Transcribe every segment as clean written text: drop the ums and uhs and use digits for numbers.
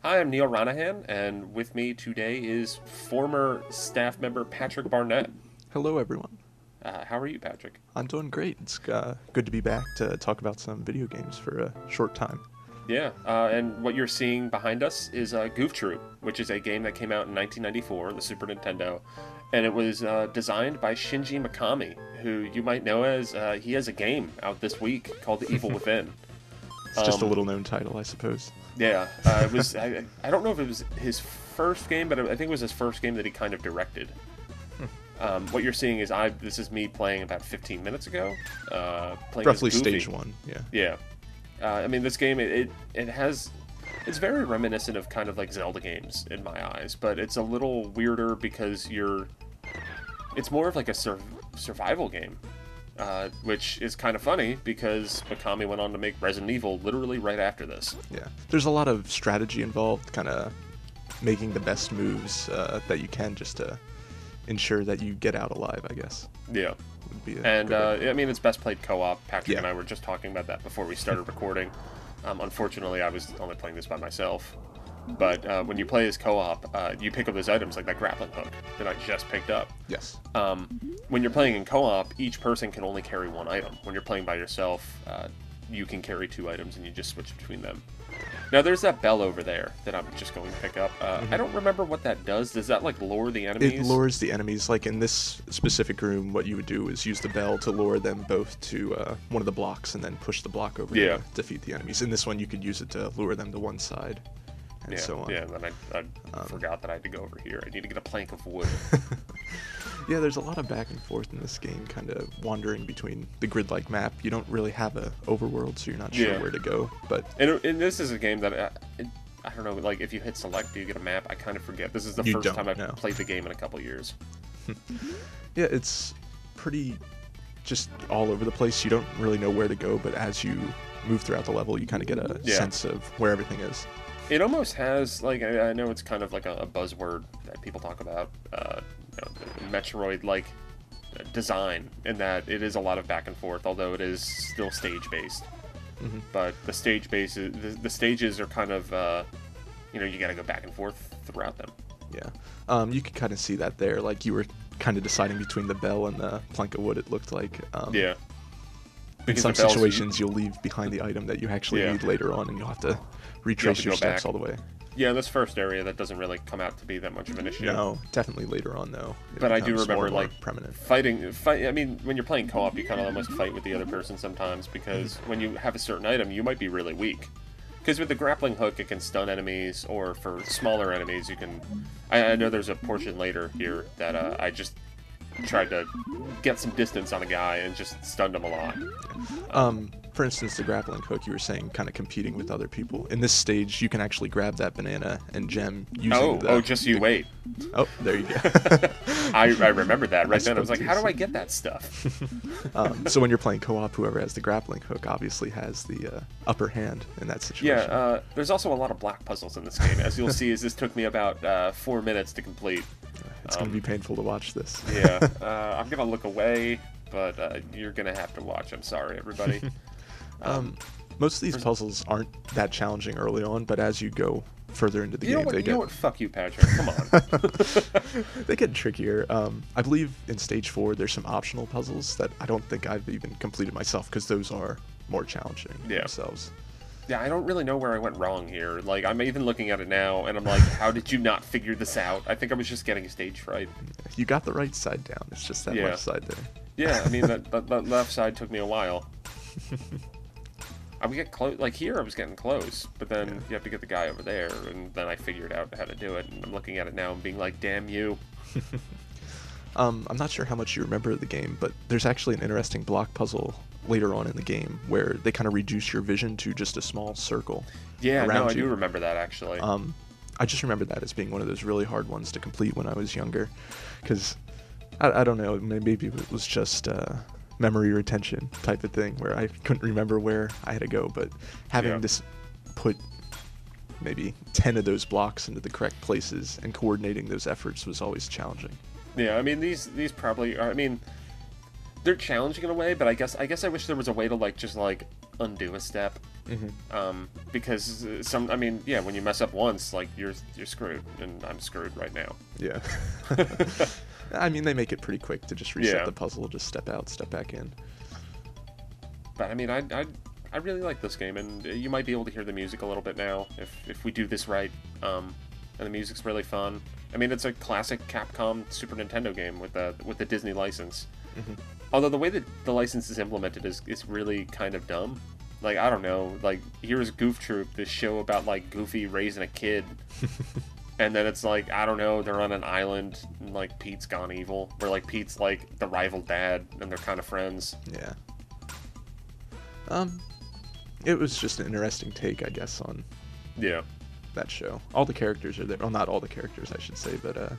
Hi, I'm Neil Ranahan, and with me today is former staff member Patrick Barnett. Hello, everyone. How are you, Patrick? I'm doing great. It's good to be back to talk about some video games for a short time. Yeah, and what you're seeing behind us is Goof Troop, which is a game that came out in 1994 on the Super Nintendo, and it was designed by Shinji Mikami, who you might know as he has a game out this week called The Evil Within. It's just a little known title, I suppose. Yeah, it was. I don't know if it was his first game, but I think it was his first game that he kind of directed. What you're seeing is this is me playing about 15 minutes ago. Playing Roughly as Goofy. stage one, yeah. Yeah. I mean, this game it has it's very reminiscent of kind of like Zelda games in my eyes, but it's a little weirder because it's more of like a survival game, which is kind of funny because Mikami went on to make Resident Evil literally right after this. Yeah. There's a lot of strategy involved, kind of making the best moves that you can just to ensure that you get out alive, I guess. Yeah. Would be And I mean, it's best played co-op. Patrick Yeah. and I were just talking about that before we started recording. Unfortunately, I was only playing this by myself. But when you play as co-op, you pick up those items like that grappling hook that I just picked up. Yes. When you're playing in co-op, each person can only carry one item. When you're playing by yourself, you can carry two items and you just switch between them. Now, there's that bell over there that I'm just going to pick up. I don't remember what that does. Does that, like, lure the enemies? It lures the enemies. Like in this specific room, what you would do is use the bell to lure them both to one of the blocks and then push the block over Yeah. to defeat the enemies. In this one, you could use it to lure them to one side and so on. Yeah, and then I forgot that I had to go over here. I need to get a plank of wood. Yeah, there's a lot of back and forth in this game, kind of wandering between the grid-like map. You don't really have a overworld, so you're not sure Yeah. where to go. But And this is a game that, I don't know, like, if you hit select, do you get a map? I kind of forget. This is the You first don't, time I've no. played the game in a couple years. yeah, it's pretty just all over the place. You don't really know where to go, but as you move throughout the level, you kind of get a Yeah. sense of where everything is. It almost has, like, I know it's kind of like a buzzword that people talk about, Metroid-like design, in that it is a lot of back and forth, although it is still stage-based. But the the stages are kind of, you gotta go back and forth throughout them. Yeah, you could kind of see that there. Like you were kind of deciding between the bell and the plank of wood. It looked like. Yeah. In Because some the bells, situations, you'll leave behind the item that you actually Yeah. need later on, and you'll have to retrace your go steps back. all the way. Yeah, in this first area, that doesn't really come out to be that much of an issue. No, definitely later on though. It But I do becomes more remember, and more like, prominent. I mean, when you're playing co-op, you kind of almost fight with the other person sometimes, because when you have a certain item, you might be really weak. Because with the grappling hook, it can stun enemies, or for smaller enemies, you can... I know there's a portion later here that I just tried to get some distance on a guy and just stunned him a lot. For instance, the grappling hook, you were saying, kind of competing with other people. In this stage, you can actually grab that banana and gem using Just you wait. Oh, there you go. I remembered that right then. I was spoke like, too how do I soon. get that stuff? So when you're playing co-op, whoever has the grappling hook obviously has the upper hand in that situation. Yeah, there's also a lot of block puzzles in this game. As you'll see, this took me about 4 minutes to complete. It's going to be painful to watch this. Yeah, I'm going to look away, but you're going to have to watch. I'm sorry, everybody. Most of these puzzles aren't that challenging early on, but as you go further into the game, they You get know what? Fuck you, Patrick. Come on. they get trickier. I believe in stage 4 there's some optional puzzles that I don't think I've even completed myself because those are more challenging themselves. Yeah, I don't really know where I went wrong here. Like, I'm even looking at it now, and I'm like, how did you not figure this out? I think I was just getting stage fright. You got the right side down. It's just that Yeah. left side there. Yeah, I mean, that left side took me a while. I would get close. Like, here I was getting close, but then you have to get the guy over there, and then I figured out how to do it, and I'm looking at it now and being like, damn you. I'm not sure how much you remember of the game, but there's actually an interesting block puzzle later on in the game where they kind of reduce your vision to just a small circle. Yeah, around no, I you. do remember that, actually. I just remember that as being one of those really hard ones to complete when I was younger, because I don't know, maybe it was just memory retention type of thing where I couldn't remember where I had to go, but having this put maybe 10 of those blocks into the correct places and coordinating those efforts was always challenging. Yeah, I mean, these probably are, I mean, they're challenging in a way, but I guess I wish there was a way to, like, just, like, undo a step. Because I mean, yeah, when you mess up once, like you're screwed, and I'm screwed right now. Yeah. I mean, they make it pretty quick to just reset the puzzle, just step out, step back in. But I mean, I really like this game, and you might be able to hear the music a little bit now if we do this right. And the music's really fun. I mean, it's a classic Capcom Super Nintendo game with the Disney license. Although the way that the license is implemented is really kind of dumb. Like, I don't know, like, here's Goof Troop, this show about, like, Goofy raising a kid. And then it's like, I don't know, they're on an island, and, like, Pete's gone evil. Where, like, Pete's, like, the rival dad, and they're kind of friends. Yeah. It was just an interesting take, I guess, on that show. All the characters are there. Well, not all the characters, I should say, but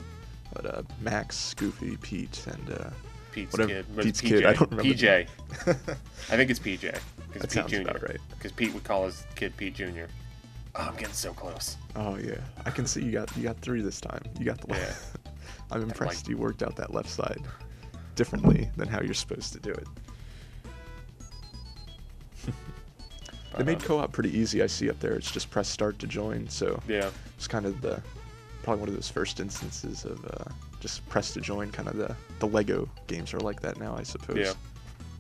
Max, Goofy, Pete, and Pete's whatever. kid. Pete's PJ. kid. I don't remember. PJ. I think it's PJ. That Pete sounds Jr. about right. Because Pete would call his kid Pete Jr. Oh, I'm getting so close. Oh yeah, I can see you got 3 this time. You got the one. Yeah. I'm impressed you worked out that left side differently than how you're supposed to do it. They made co-op pretty easy. I see up there. It's just press start to join. So yeah, it's kind of probably one of those first instances of just press to join. Kind of the Lego games are like that now, I suppose. Yeah.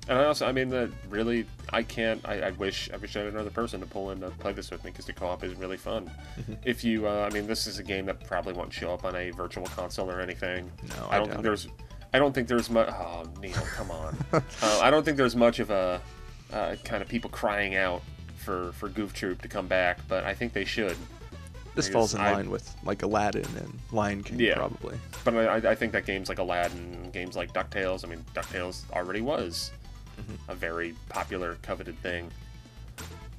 And I mean, that really, I wish I had another person to pull in to play this with me, because the co-op is really fun. If you, I mean, this is a game that probably won't show up on a virtual console or anything. No, I don't think there's much. Oh, Neal, come on. I don't think there's much of a kind of people crying out for Goof Troop to come back, but I think they should. This falls in line with like Aladdin and Lion King, probably. But I think that games like Aladdin, games like DuckTales. I mean, DuckTales already was a very popular, coveted thing.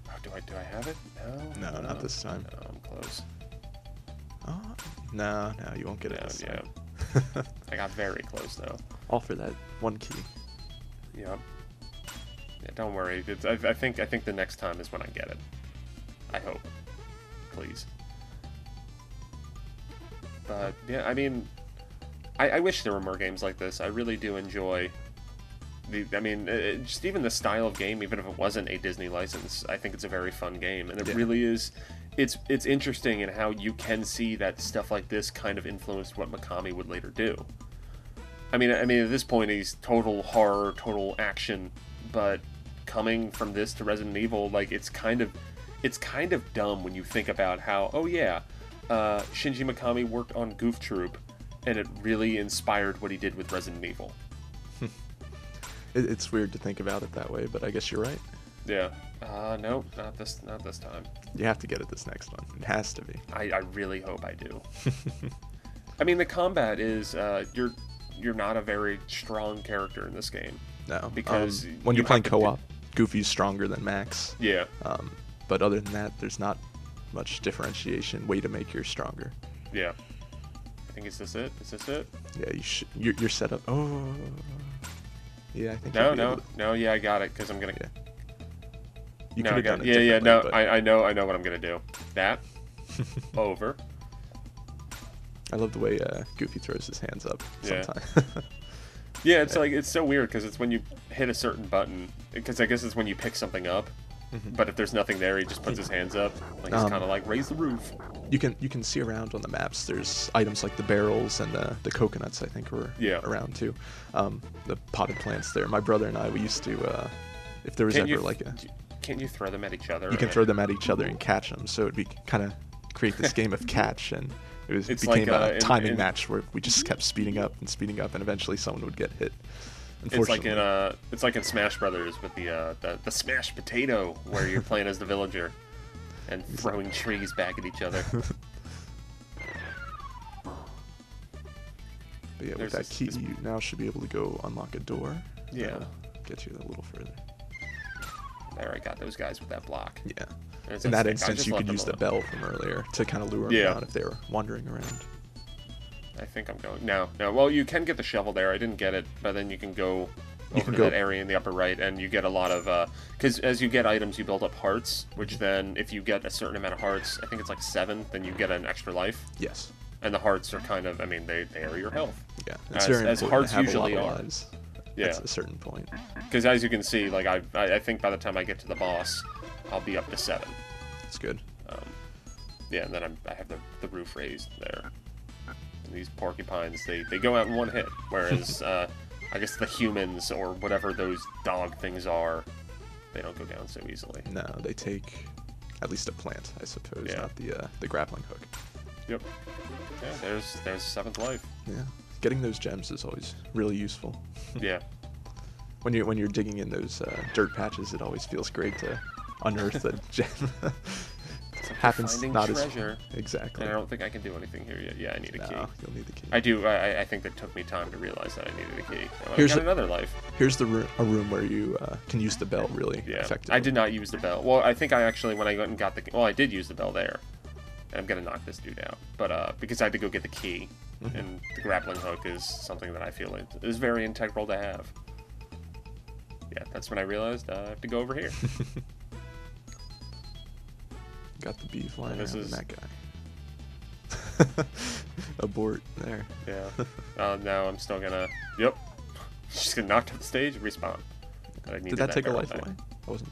Oh, do I have it? No, not this time. No, I'm close. Oh, no, you won't get it this time. Yeah. I got very close though. All for that one key. Yep. Yeah, don't worry. I think the next time is when I get it. I hope. Please. But yeah, I mean, I wish there were more games like this. I really do enjoy just even the style of game, even if it wasn't a Disney license, I think it's a very fun game, and it really is. It's interesting in how you can see that stuff like this kind of influenced what Mikami would later do. I mean, at this point, he's total horror, total action, but coming from this to Resident Evil, like it's kind of dumb when you think about how, Shinji Mikami worked on Goof Troop, and it really inspired what he did with Resident Evil. It's weird to think about it that way, but I guess you're right. Yeah. No, not this time. You have to get it this next one. It has to be. I really hope I do. I mean, the combat is you're not a very strong character in this game. No, because when you're playing co-op, Goofy's stronger than Max. Yeah. But other than that, there's not much differentiation. Way to make yours stronger. Yeah. I think is this it? Yeah, you're set up. Oh. Yeah, I think. No. Yeah, I got it because I'm gonna. Yeah. You could have done it. Yeah. No, but... I know what I'm gonna do. That. Over. I love the way Goofy throws his hands up sometimes. Yeah, it's like it's so weird because it's when you hit a certain button. Because I guess it's when you pick something up. But if there's nothing there, he just puts his hands up. Like he's kind of like raise the roof. You can see around on the maps. There's items like the barrels and the coconuts. I think were around too. The potted plants there. My brother and I, we used to, if there was can't you throw them at each other? You can throw them at each other and catch them. So it'd be kind of create this game of catch, and it became like, a timing match where we just kept speeding up, and eventually someone would get hit. It's like in Smash Brothers with the smashed potato, where you're playing as the villager and throwing trees back at each other. But yeah, with that key, you now should be able to go unlock a door. Yeah. Get you a little further. There, I got those guys with that block. Yeah. In that instance, you could use the bell from earlier to kind of lure them out if they were wandering around. I think I'm going. No. Well, you can get the shovel there. I didn't get it, but then you can go over to that area in the upper right, and you get a lot of... Because as you get items, you build up hearts, which then, if you get a certain amount of hearts, I think it's like 7, then you get an extra life. Yes. And the hearts are kind of... I mean, they are your health. Yeah, it's very important hearts to have usually a lot are. of lives. Yeah. At a certain point. Because as you can see, like I think by the time I get to the boss, I'll be up to 7. That's good. Yeah, and then I have the roof raised there. And these porcupines, they go out in one hit, whereas I guess the humans or whatever those dog things are, they don't go down so easily. No, they take at least a plant, I suppose, Yeah. not the grappling hook. Yep. Yeah, there's 7th life. Yeah, getting those gems is always really useful. Yeah. When you're digging in those dirt patches, it always feels great to unearth a gem. Happens Finding not treasure. as exactly. And I don't think I can do anything here yet. Yeah, I need a key. No, you'll need the key. I do. I think that took me time to realize that I needed a key. Oh, I Here's got a- another life. Here's a room where you can use the bell really Yeah. effectively. I did not use the bell. Well, I think I actually, when I went and got the... Well, I did use the bell there. And I'm going to knock this dude out. But because I had to go get the key. Mm-hmm. And the grappling hook is something that I feel is very integral to have. Yeah, that's when I realized I have to go over here. Got the bee flying This around is- that guy. Abort there. Yeah. Now I'm still gonna... Yep. Just gonna knock to the stage, respawn. I Did that take a life away? I wasn't.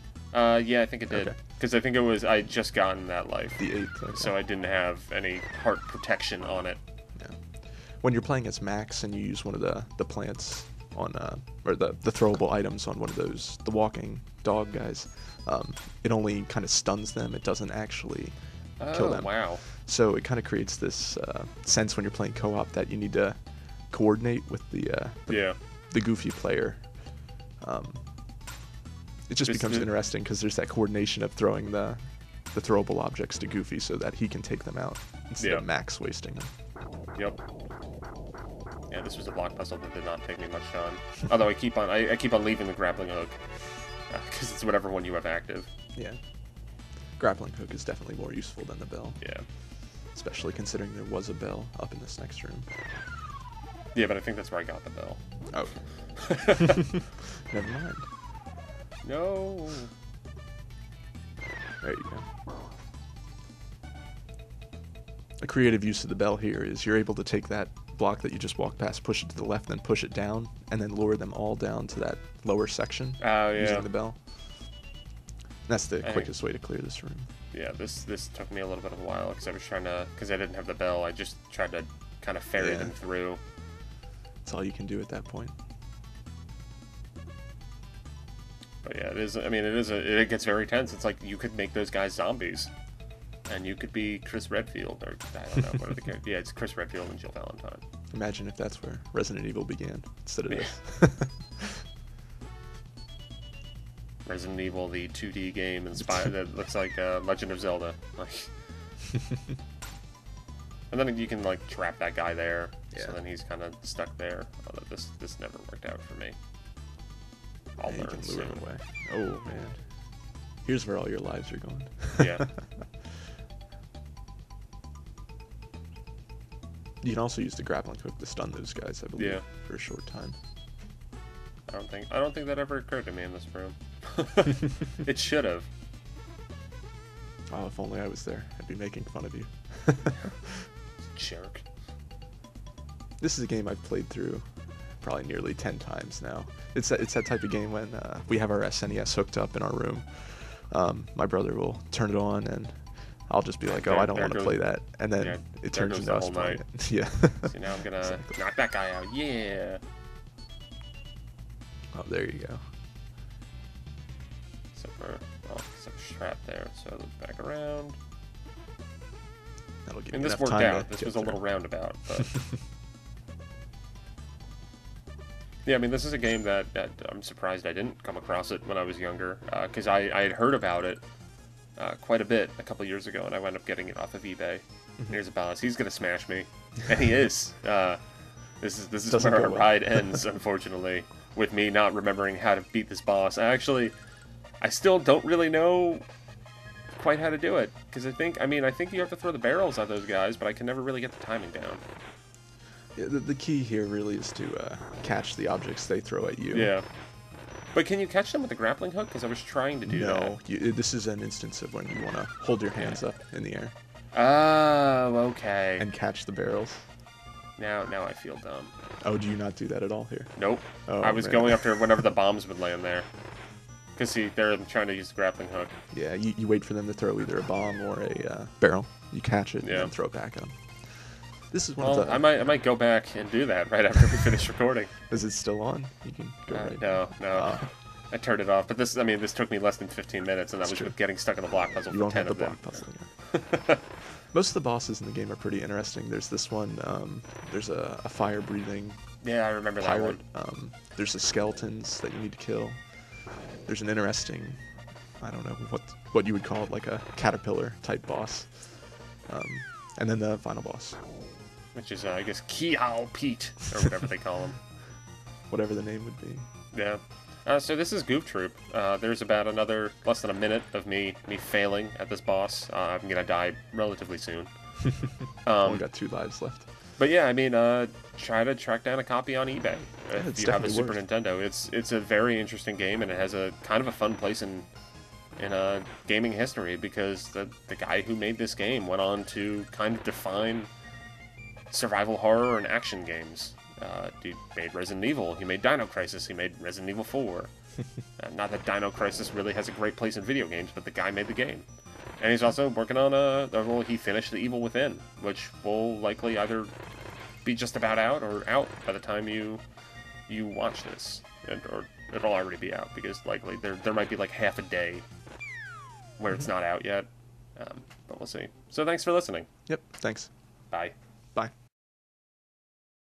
Yeah, I think it did. Okay. Because I think it was... I just gotten that life. The 8th. Okay. So I didn't have any heart protection on it. Yeah. When you're playing as Max and you use one of the plants on or the throwable items on one of those, the walking dog guys, it only kind of stuns them. It doesn't actually kill them. Wow. So it kind of creates this sense when you're playing co-op that you need to coordinate with Yeah. the goofy player. It just This- becomes this- interesting because there's that coordination of throwing the throwable objects to Goofy so that he can take them out instead Yeah. of Max wasting them. Yep. Yeah, this was a block puzzle that did not take me much time. Although I keep on leaving the grappling hook because it's whatever one you have active. Yeah. Grappling hook is definitely more useful than the bell, Yeah. especially considering there was a bell up in this next room. Yeah, but I think that's where I got the bell. Oh. Never mind. No. There you go. A creative use of the bell here is you're able to take that block that you just walked past, push it to the left, then push it down, and then lure them all down to that lower section Oh, yeah. using the bell. That's the think- quickest way to clear this room. Yeah, this took me a little bit of a while because I was trying to... Because I didn't have the bell, I just tried to kind of ferry Yeah. them through. That's all you can do at that point. But yeah, it is... I mean, it gets very tense. It's like you could make those guys zombies. And you could be Chris Redfield, or I don't know, what are the characters? Yeah, it's Chris Redfield and Jill Valentine. Imagine if that's where Resident Evil began instead of Yeah. this. Resident Evil, the 2D game inspired that looks like Legend of Zelda. Like, and then you can like trap that guy there, Yeah. so then he's kind of stuck there. Although this never worked out for me. I'll Yeah, you learn can lure soon. him away. Oh man, here's where all your lives are going. Yeah. You can also use the grappling hook to stun those guys, I believe, Yeah. for a short time. I don't think that ever occurred to me in this room. It should have. Oh, if only I was there, I'd be making fun of you. Jerk. This is a game I've played through probably nearly 10 times now. It's that type of game when we have our SNES hooked up in our room. My brother will turn it on and I'll just be like, oh, I don't There want to goes- play that. And then yeah, it there turns goes into the us whole playing night. it. Yeah. See, now I'm gonna Exactly. knock that guy out. Yeah. Oh, there you go. Except for, well, except for trap there. So back around. That'll give And you this enough worked time out. to This get was a through. little roundabout, but yeah, I mean, this is a game that I'm surprised I didn't come across it when I was younger, because I had heard about it quite a bit a couple years ago, and I wound up getting it off of eBay. Here's a boss. He's gonna smash me, and he is. This is Doesn't where go our well. ride ends, unfortunately, with me not remembering how to beat this boss. I still don't really know quite how to do it, because I think you have to throw the barrels at those guys, but I can never really get the timing down. Yeah, the key here really is to catch the objects they throw at you. Yeah. But can you catch them with the grappling hook? Because I was trying to do that. No, this is an instance of when you want to hold your hands up in the air Oh, okay. and catch the barrels. Now I feel dumb. Oh, do you not do that at all here? Nope. Oh, I was man. going after whenever the bombs would land there. Because see, they're trying to use the grappling hook. Yeah, you wait for them to throw either a bomb or a barrel. You catch it and Yeah. then throw it back at them. This is one Well, of the... I might go back and do that right after we finish recording. Is it still on? You can go right. No. I turned it off. But this took me less than 15 minutes, and that was true. with getting stuck in the block puzzle You for won't 10 have the of them. block puzzle. Yeah. Most of the bosses in the game are pretty interesting. There's this one. There's a fire-breathing Yeah, I remember that pirate. one. There's the skeletons that you need to kill. There's an interesting, I don't know what you would call it, like a caterpillar type boss. And then the final boss. Which is, I guess, Kihao Pete, or whatever they call him. Whatever the name would be. Yeah. So this is Goof Troop. There's about another less than a minute of me failing at this boss. I'm gonna die relatively soon. Only got 2 lives left. But yeah, I mean, try to track down a copy on eBay if it's you have a definitely Super worth. Nintendo. It's a very interesting game, and it has a kind of a fun place in gaming history because the guy who made this game went on to kind of define survival horror and action games. He made Resident Evil, he made Dino Crisis, he made Resident Evil 4. Not that Dino Crisis really has a great place in video games, but the guy made the game. And he's also working on he finished The Evil Within, which will likely either be just about out or out by the time you watch this. Or it'll already be out, because likely there might be like half a day where it's not out yet. But we'll see. So thanks for listening. Yep, thanks. Bye.